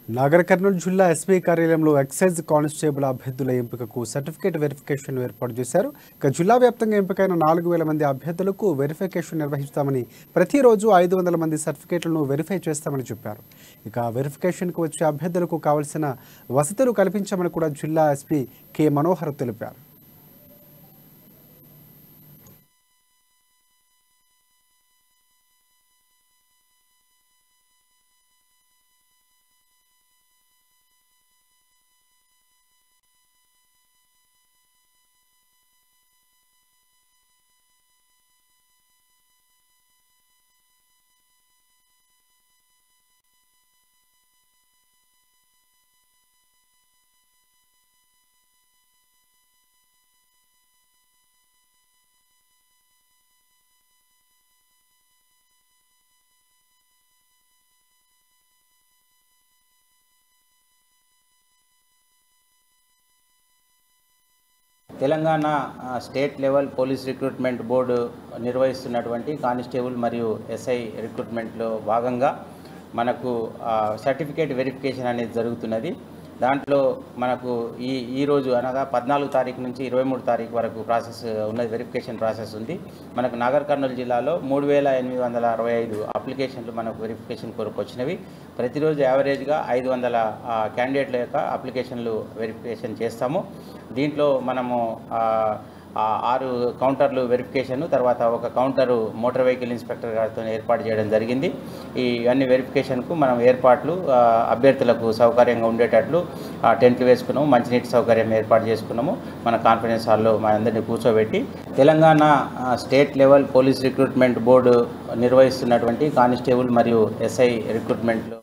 నాగర్ కర్నూలు జిల్లా ఎస్పీ కార్యాలయంలో excise constable అభ్యర్థుల ఎంపికకు సర్టిఫికేట్ వెరిఫికేషన్ ఏర్పాటు చేశారు. ఇక జిల్లా వ్యాప్తంగా ఎంపికైన 4000 మంది అభ్యర్థులకు వెరిఫికేషన్ నిర్వహిస్తామని, ప్రతిరోజు 500 మంది సర్టిఫికేట్లను వెరిఫై చేస్తామని చెప్పారు. ఇక వెరిఫికేషన్కు వచ్చే అభ్యర్థులకు కావాల్సిన వసతులు కల్పించామని కూడా జిల్లా ఎస్పీ కె మనోహర్ తెలిపారు. Telangana state level police recruitment board నిర్వహిస్తున్నటువంటి కానిస్టేబుల్ మరియు ఎస్ఐ రిక్రూట్మెంట్లో భాగంగా మనకు సర్టిఫికేట్ వెరిఫికేషన్ అనేది జరుగుతున్నది. దాంట్లో మనకు ఈరోజు అనగా 14 తారీఖు నుంచి 23 తారీఖు వరకు ప్రాసెస్ ఉన్నది, వెరిఫికేషన్ ప్రాసెస్ ఉంది. మనకు నాగర్ కర్నూలు జిల్లాలో 3865 అప్లికేషన్లు మనకు వెరిఫికేషన్ కొరకు వచ్చినవి. ప్రతిరోజు యావరేజ్గా 500 క్యాండిడేట్ల యొక్క అప్లికేషన్లు వెరిఫికేషన్ చేస్తాము. దీంట్లో మనము 6 కౌంటర్లు వెరిఫికేషన్, తర్వాత ఒక కౌంటరు మోటార్ వెహికల్ ఇన్స్పెక్టర్ గారితో ఏర్పాటు చేయడం జరిగింది. ఈ అన్ని వెరిఫికేషన్కు మనం ఏర్పాట్లు అభ్యర్థులకు సౌకర్యంగా ఉండేటట్లు టెంట్లు వేసుకున్నాము, మంచినీటి సౌకర్యం ఏర్పాటు చేసుకున్నాము. మన కాన్ఫరెన్స్ హాల్లో మా అందరినీ కూర్చోబెట్టి Telangana state level police recruitment board నిర్వహిస్తున్నటువంటి కానిస్టేబుల్ మరియు ఎస్ఐ రిక్రూట్మెంట్లో